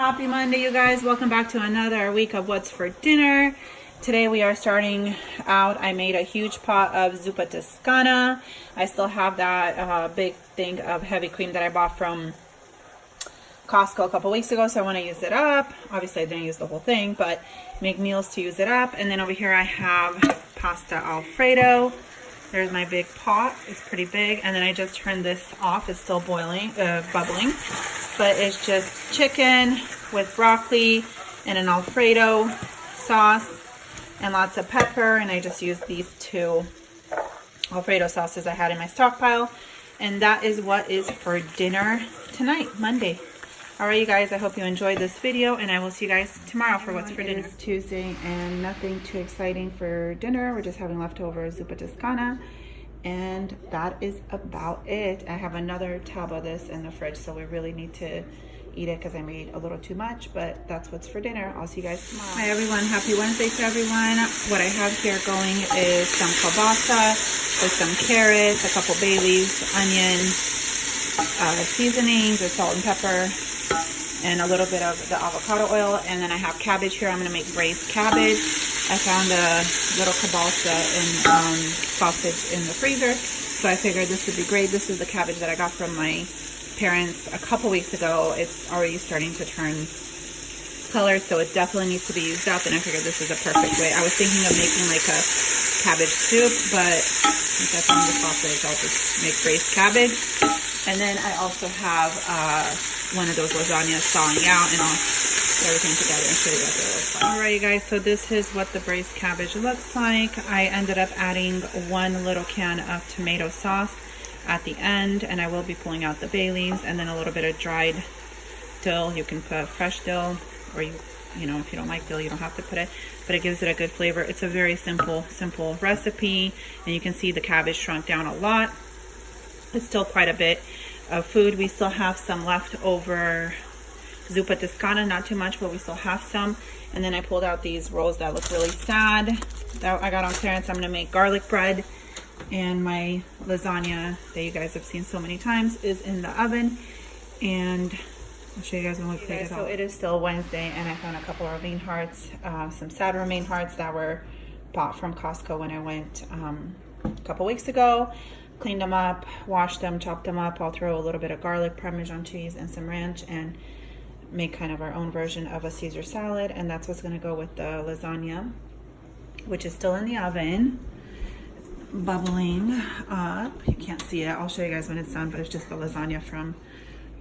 Happy Monday, you guys. Welcome back to another week of what's for dinner. Today we are starting out. I made a huge pot of zuppa toscana. I still have that big thing of heavy cream that I bought from Costco a couple weeks ago, so I want to use it up. Obviously I didn't use the whole thing, but make meals to use it up. And then over here I have pasta Alfredo. There's my big pot. It's pretty big. And then I just turned this off. It's still boiling, bubbling. But it's just chicken with broccoli and an Alfredo sauce and lots of pepper. And I just used these two Alfredo sauces I had in my stockpile. And that is what is for dinner tonight, Monday. Alright, you guys, I hope you enjoyed this video, and I will see you guys tomorrow for what's for dinner. It's Tuesday and nothing too exciting for dinner. We're just having leftover zuppa toscana, and that is about it. I have another tub of this in the fridge, so we really need to eat it because I made a little too much, but that's what's for dinner. I'll see you guys tomorrow. Hi everyone, happy Wednesday to everyone. What I have here going is some kielbasa with some carrots, a couple bay leaves, onion, seasonings with salt and pepper, and a little bit of the avocado oil. And then I have cabbage here. I'm going to make braised cabbage. I found a little kielbasa and sausage in the freezer, so I figured this would be great. This is the cabbage that I got from my parents a couple weeks ago. It's already starting to turn color, so it definitely needs to be used up, and I figured this is a perfect way. I was thinking of making like a cabbage soup, but since I found the sausage, I'll just make braised cabbage. And then I also have one of those lasagnas thawing out, and I'll put everything together and show you what it looks like. Alright, you guys, so this is what the braised cabbage looks like. I ended up adding one little can of tomato sauce at the end, and I will be pulling out the bay leaves, and then a little bit of dried dill. You can put fresh dill, or you know, if you don't like dill, you don't have to put it, but it gives it a good flavor. It's a very simple recipe, and you can see the cabbage shrunk down a lot. It's still quite a bit of food. We still have some leftover zuppa toscana, not too much, but we still have some. And then I pulled out these rolls that look really sad that I got on clearance. I'm going to make garlic bread, and my lasagna that you guys have seen so many times is in the oven, and I'll show you guys when we plate it out. So it is still Wednesday, and I found a couple of romaine hearts, some sad romaine hearts that were bought from Costco when I went a couple weeks ago. Cleaned them up, washed them, chopped them up. I'll throw a little bit of garlic, Parmesan cheese, and some ranch, and make kind of our own version of a Caesar salad. And that's what's going to go with the lasagna, which is still in the oven, bubbling up. You can't see it. I'll show you guys when it's done, but it's just the lasagna from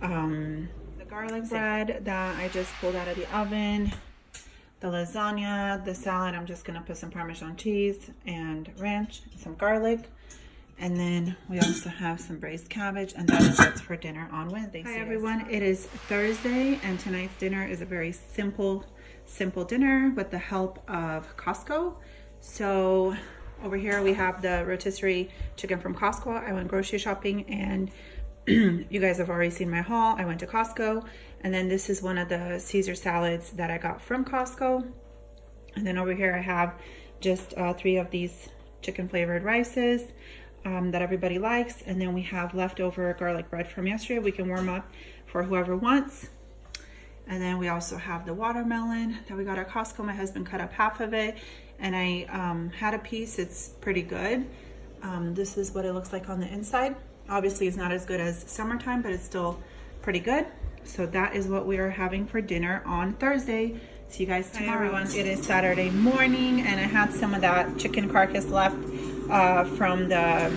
the garlic bread that I just pulled out of the oven. The lasagna, the salad, I'm just going to put some Parmesan cheese and ranch and some garlic. And then we also have some braised cabbage, and that is what's for dinner on Wednesday. Hi everyone, it is Thursday, and tonight's dinner is a very simple dinner with the help of Costco. So over here we have the rotisserie chicken from Costco. I went grocery shopping, and you guys have already seen my haul. I went to Costco, and then this is one of the Caesar salads that I got from Costco. And then over here I have just 3 of these chicken flavored rices that everybody likes, and then we have leftover garlic bread from yesterday. We can warm up for whoever wants. And then we also have the watermelon that we got at Costco. My husband cut up half of it, and I had a piece. It's pretty good. This is what it looks like on the inside. Obviously it's not as good as summertime, but it's still pretty good. So that is what we are having for dinner on Thursday. See you guys tomorrow. Hi everyone, it is Saturday morning, and I had some of that chicken carcass left from the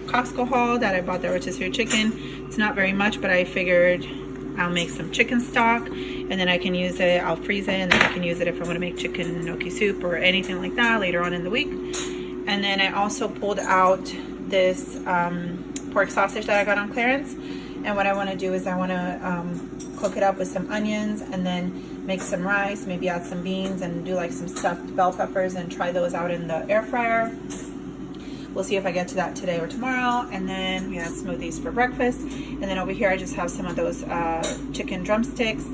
Costco haul that I bought, the rotisserie chicken. It's not very much, but I figured I'll make some chicken stock, and then I can use it. I'll freeze it, and then I can use it if I want to make chicken gnocchi soup or anything like that later on in the week. And then I also pulled out this pork sausage that I got on clearance, and what I want to do is I want to cook it up with some onions, and then make some rice, maybe add some beans, and do like some stuffed bell peppers and try those out in the air fryer. We'll see if I get to that today or tomorrow. And then we have smoothies for breakfast. And then over here I just have some of those chicken drumsticks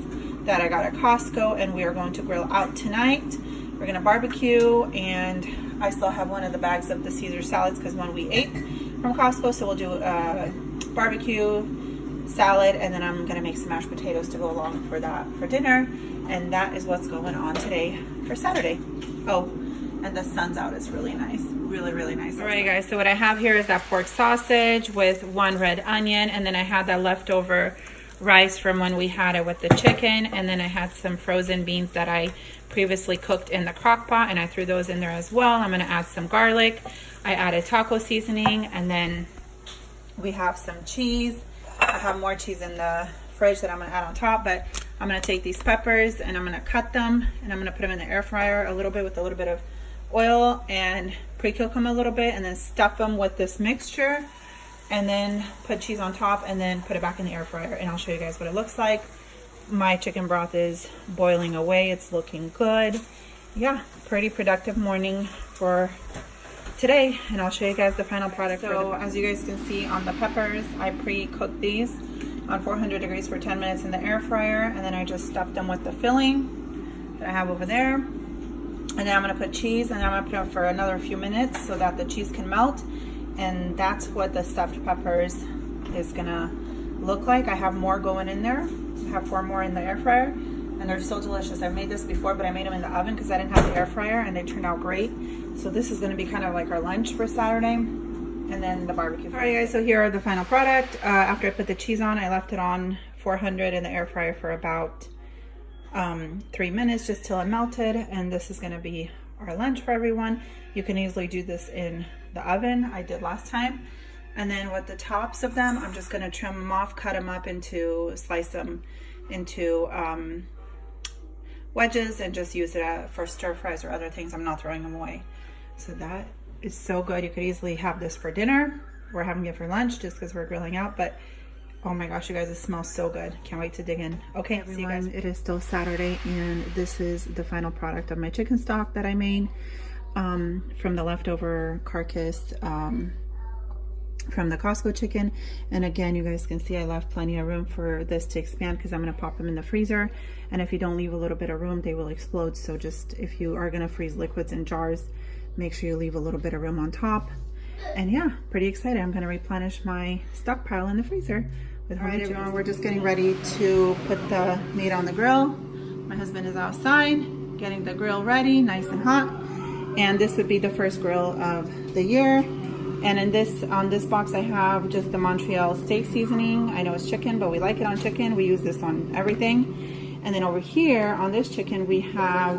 that I got at Costco, and we are going to grill out tonight. We're gonna barbecue, and I still have one of the bags of the Caesar salads because one we ate from Costco, so we'll do barbecue salad, and then I'm gonna make some mashed potatoes to go along for that for dinner. And that is what's going on today for Saturday. Oh, and the sun's out. It's really nice. Really nice. All right, guys, so what I have here is that pork sausage with 1 red onion, and then I had that leftover rice from when we had it with the chicken, and then I had some frozen beans that I previously cooked in the crock pot, and I threw those in there as well. I'm gonna add some garlic. I added taco seasoning, and then we have some cheese. I have more cheese in the fridge that I'm gonna add on top, but I'm gonna take these peppers and I'm gonna cut them, and I'm gonna put them in the air fryer a little bit with a little bit of oil, and pre-cook them a little bit, and then stuff them with this mixture, and then put cheese on top, and then put it back in the air fryer, and I'll show you guys what it looks like. My chicken broth is boiling away. It's looking good. Yeah, pretty productive morning for today, and I'll show you guys the final product. So as you guys can see on the peppers, I pre-cooked these on 400 degrees for 10 minutes in the air fryer, and then I just stuffed them with the filling that I have over there. And then I'm gonna put cheese, and then I'm gonna put it for another few minutes so that the cheese can melt. And that's what the stuffed peppers is gonna look like. I have more going in there. I have 4 more in the air fryer, and they're so delicious. I've made this before, but I made them in the oven because I didn't have the air fryer, and they turned out great. So this is gonna be kind of like our lunch for Saturday, and then the barbecue. All right, guys, so here are the final product. After I put the cheese on, I left it on 400 in the air fryer for about 3 minutes just till it melted, and this is going to be our lunch for everyone. You can easily do this in the oven. I did last time. And then with the tops of them, I'm just going to trim them off, cut them up into, slice them into wedges, and just use it for stir fries or other things. I'm not throwing them away. So that is so good. You could easily have this for dinner. We're having it for lunch just because we're grilling out, but oh my gosh, you guys, it smells so good. Can't wait to dig in. Okay, see you guys. It is still Saturday, and this is the final product of my chicken stock that I made from the leftover carcass from the Costco chicken. And again, you guys can see I left plenty of room for this to expand because I'm going to pop them in the freezer. And if you don't leave a little bit of room, they will explode. So just if you are going to freeze liquids in jars, make sure you leave a little bit of room on top. And yeah, pretty excited. I'm going to replenish my stockpile in the freezer. All right, everyone, we're just getting ready to put the meat on the grill. My husband is outside getting the grill ready, nice and hot. And this would be the first grill of the year. And on this box, I have just the Montreal steak seasoning. I know it's chicken, but we like it on chicken. We use this on everything. And then over here on this chicken, we have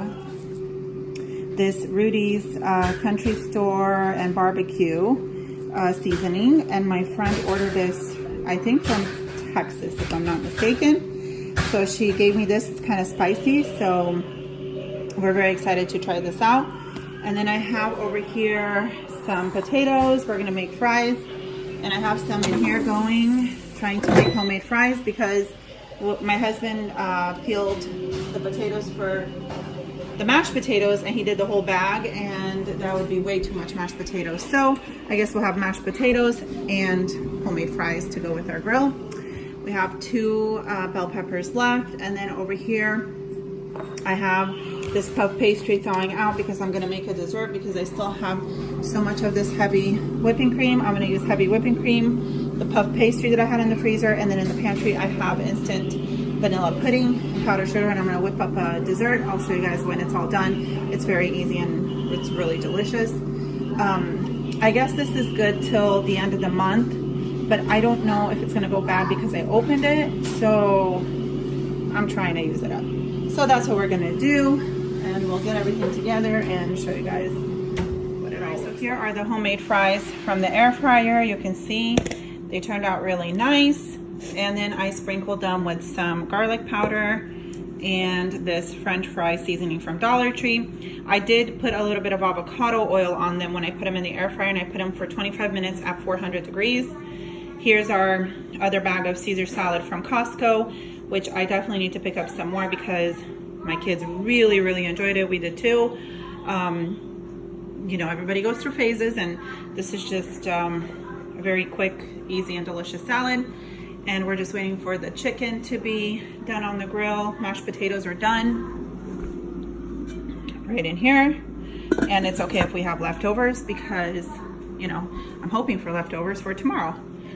this Rudy's Country Store and Barbecue seasoning. And my friend ordered this, I think from Texas, if I'm not mistaken. So she gave me this. It's kind of spicy, so we're very excited to try this out. And then I have over here some potatoes. We're gonna make fries. And I have some in here trying to make homemade fries because my husband peeled the potatoes for the mashed potatoes, and he did the whole bag, and that would be way too much mashed potatoes. So I guess we'll have mashed potatoes and homemade fries to go with our grill. We have 2 bell peppers left, and then over here I have this puff pastry thawing out because I'm gonna make a dessert because I still have so much of this heavy whipping cream. I'm gonna use heavy whipping cream, the puff pastry that I had in the freezer, and then in the pantry I have instant vanilla pudding, powdered sugar, and I'm gonna whip up a dessert. I'll show you guys when it's all done. It's very easy and it's really delicious. I guess this is good till the end of the month, but I don't know if it's gonna go bad because I opened it, so I'm trying to use it up. So that's what we're gonna do, and we'll get everything together and show you guys what it all. So here are the homemade fries from the air fryer. You can see they turned out really nice. And then I sprinkled them with some garlic powder and this French fry seasoning from Dollar Tree. I did put a little bit of avocado oil on them when I put them in the air fryer, and I put them for 25 minutes at 400 degrees. Here's our other bag of Caesar salad from Costco, which I definitely need to pick up some more because my kids really enjoyed it. We did too. You know, everybody goes through phases, and this is just a very quick, easy, and delicious salad. And we're just waiting for the chicken to be done on the grill. Mashed potatoes are done right in here. And it's okay if we have leftovers because, you know, I'm hoping for leftovers for tomorrow.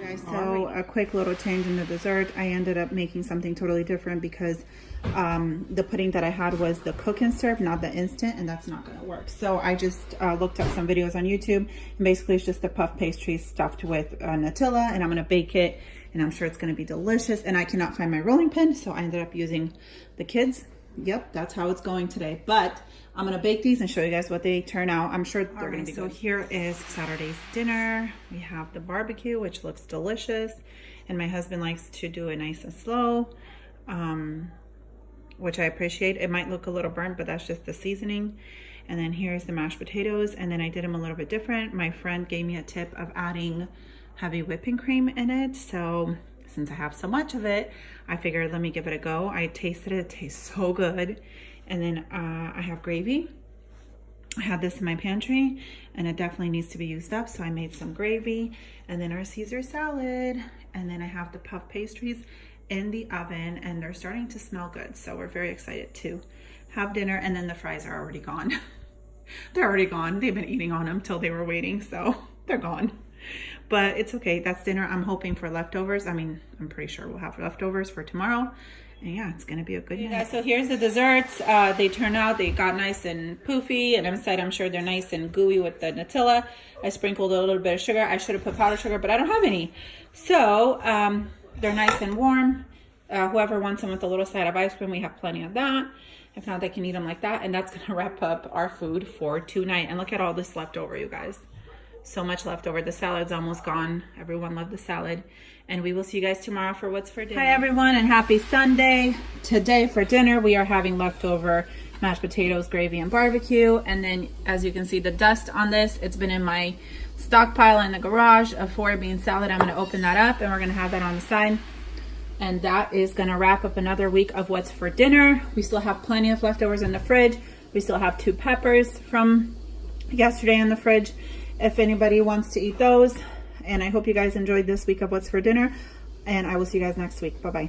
guys, so a quick little change in the dessert. I ended up making something totally different because the pudding that I had was the cook and serve, not the instant, and that's not gonna work. So I just looked up some videos on YouTube, and basically it's just the puff pastry stuffed with Nutella, and I'm gonna bake it, and I'm sure it's gonna be delicious. And I cannot find my rolling pin, so I ended up using the kids. Yep, that's how it's going today. But I'm gonna bake these and show you guys what they turn out. I'm sure they're gonna be good. So here is Saturday's dinner. We have the barbecue, which looks delicious, and my husband likes to do it nice and slow, which I appreciate. It might look a little burnt, but that's just the seasoning. And then here's the mashed potatoes, and then I did them a little bit different. My friend gave me a tip of adding heavy whipping cream in it, so since I have so much of it, I figured let me give it a go. I tasted it, it tastes so good. And then I have gravy. I had this in my pantry and it definitely needs to be used up, so I made some gravy. And then our Caesar salad, and then I have the puff pastries in the oven, and they're starting to smell good, so we're very excited to have dinner. And then the fries are already gone. They're already gone. They've been eating on them till they were waiting, so they're gone. But it's okay, that's dinner. I'm hoping for leftovers. I mean, I'm pretty sure we'll have leftovers for tomorrow. And yeah, it's gonna be a good night. Yeah, so here's the desserts. They turned out, they got nice and poofy, and inside I'm sure they're nice and gooey with the Nutella. I sprinkled a little bit of sugar. I should have put powdered sugar, but I don't have any. So they're nice and warm. Whoever wants them with a little side of ice cream, we have plenty of that. If not, they can eat them like that. And that's gonna wrap up our food for tonight. And look at all this leftover, you guys. So much leftover. The salad's almost gone. Everyone loved the salad. And we will see you guys tomorrow for what's for dinner. Hi everyone, and happy Sunday. Today for dinner we are having leftover mashed potatoes, gravy, and barbecue. And then as you can see the dust on this, it's been in my stockpile in the garage of 4-bean salad. I'm going to open that up and we're going to have that on the side. And that is going to wrap up another week of what's for dinner. We still have plenty of leftovers in the fridge. We still have 2 peppers from yesterday in the fridge if anybody wants to eat those. And I hope you guys enjoyed this week of what's for dinner, and I will see you guys next week. Bye-bye.